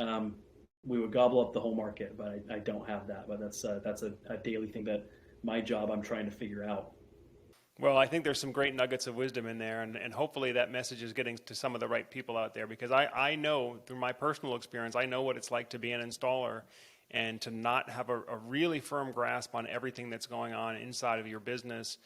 we would gobble up the whole market, but I don't have that. But that's a daily thing that my job I'm trying to figure out. Well, I think there's some great nuggets of wisdom in there, and hopefully that message is getting to some of the right people out there, because I know through my personal experience, I know what it's like to be an installer and to not have a really firm grasp on everything that's going on inside of your business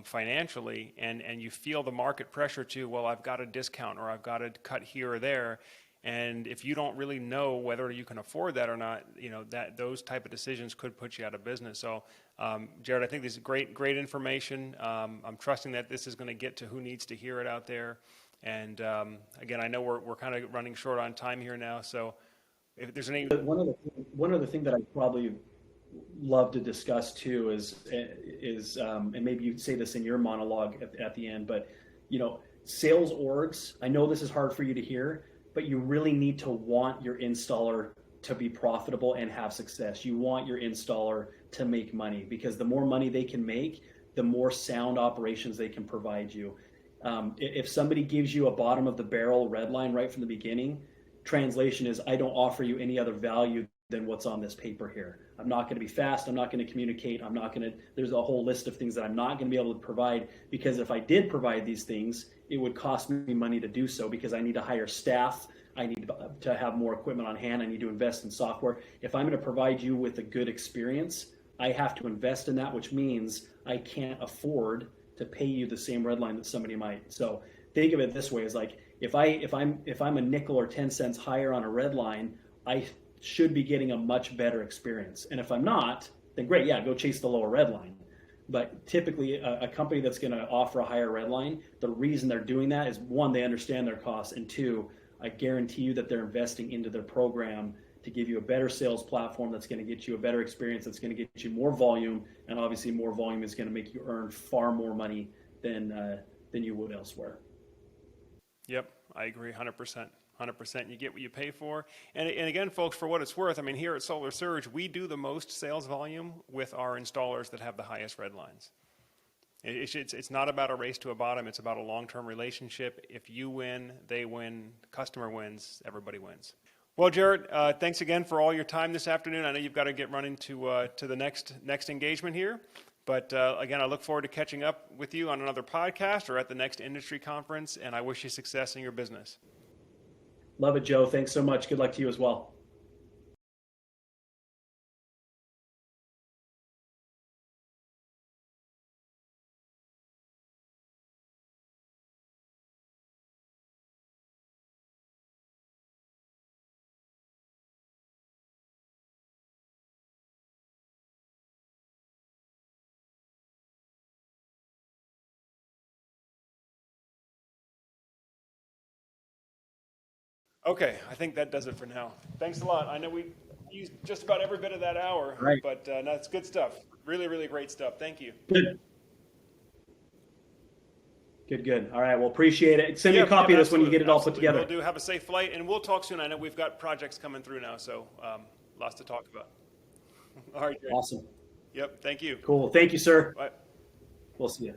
financially, and you feel the market pressure to, well, I've got a discount or I've got to cut here or there. And if you don't really know whether you can afford that or not, that those type of decisions could put you out of business. So, Jared, I think this is great information. I'm trusting that this is going to get to who needs to hear it out there. And again, I know we're kind of running short on time here now. So, if there's any one other thing that I probably love to discuss too is and maybe you say this in your monologue at the end, but sales orgs. I know this is hard for you to hear, but you really need to want your installer to be profitable and have success. You want your installer to make money, because the more money they can make, the more sound operations they can provide you. If somebody gives you a bottom of the barrel red line right from the beginning, translation is, I don't offer you any other value than what's on this paper here. I'm not going to be fast. I'm not going to communicate. There's a whole list of things that I'm not going to be able to provide, because if I did provide these things, it would cost me money to do so, because I need to hire staff. I need to have more equipment on hand. I need to invest in software. If I'm going to provide you with a good experience, I have to invest in that, which means I can't afford to pay you the same red line that somebody might. So think of it this way: is like, if I'm a nickel or 10 cents higher on a red line, I should be getting a much better experience. And if I'm not, then great, yeah, go chase the lower red line. But typically a company that's going to offer a higher red line, the reason they're doing that is, one, they understand their costs, and two, I guarantee you that they're investing into their program to give you a better sales platform that's going to get you a better experience, that's going to get you more volume, and obviously more volume is going to make you earn far more money than you would elsewhere. Yep, I agree 100%. 100%. You get what you pay for. And again, folks, for what it's worth, I mean, here at Solar Surge, we do the most sales volume with our installers that have the highest red lines. It's not about a race to a bottom. It's about a long-term relationship. If you win, they win, customer wins, everybody wins. Well, Jared, thanks again for all your time this afternoon. I know you've got to get running to the next engagement here. But again, I look forward to catching up with you on another podcast or at the next industry conference, and I wish you success in your business. Love it, Joe. Thanks so much. Good luck to you as well. Okay, I think that does it for now. Thanks a lot. I know we used just about every bit of that hour, All right. but no, it's good stuff. Really, really great stuff. Thank you. Good. Good, good. All right. Well, appreciate it. Send me a Yep, copy yep, of this when you absolutely, get it all put absolutely. We'll together. do. Have a safe flight, and we'll talk soon. I know we've got projects coming through now, so lots to talk about. All right, great. Awesome. Yep, thank you. Cool. Thank you, sir. Bye. We'll see you.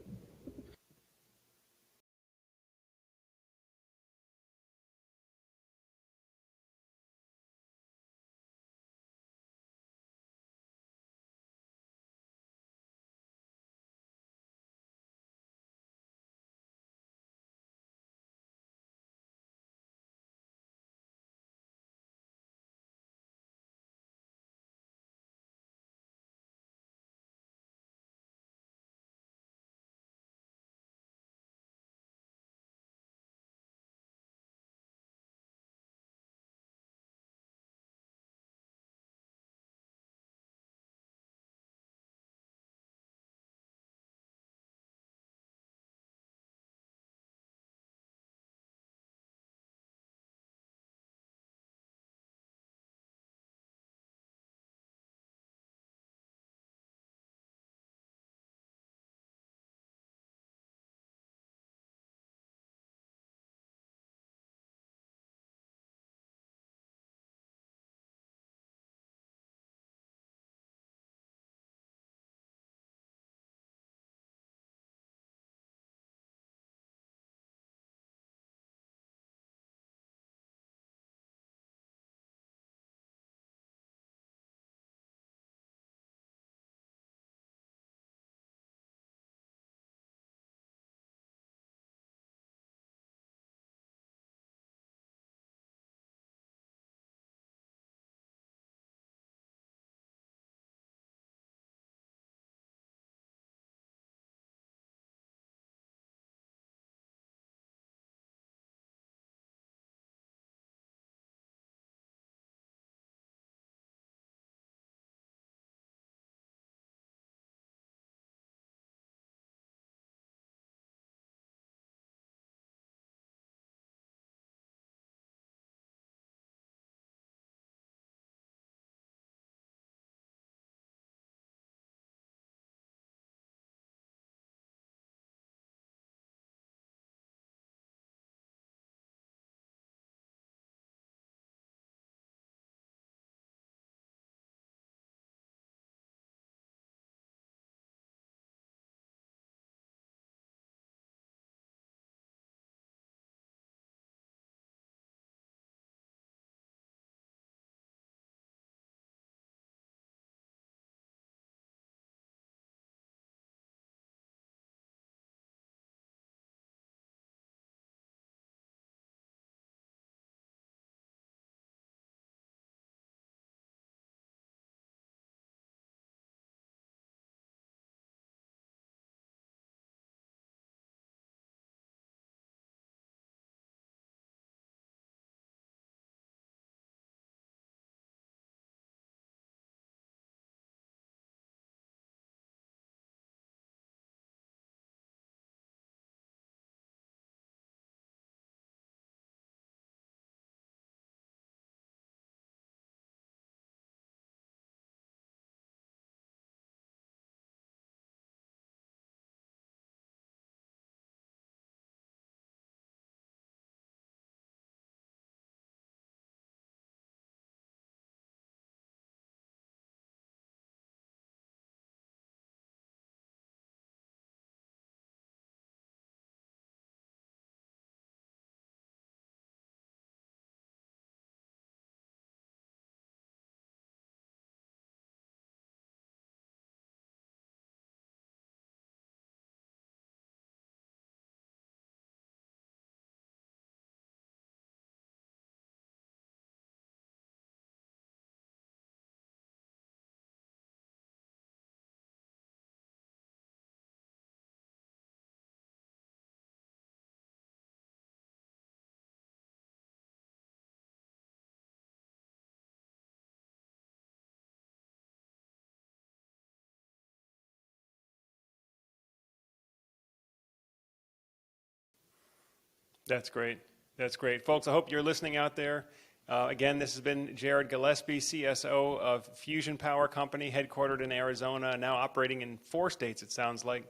That's great. That's great. Folks, I hope you're listening out there. Again, this has been Jared Gillespie, CSO of Fusion Power Company, headquartered in Arizona, now operating in 4 states, it sounds like.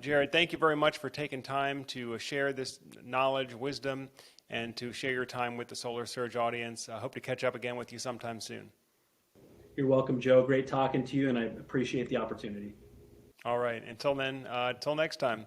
Jared, thank you very much for taking time to share this knowledge, wisdom, and to share your time with the Solar Surge audience. I hope to catch up again with you sometime soon. You're welcome, Joe. Great talking to you, and I appreciate the opportunity. All right. Until then, until next time.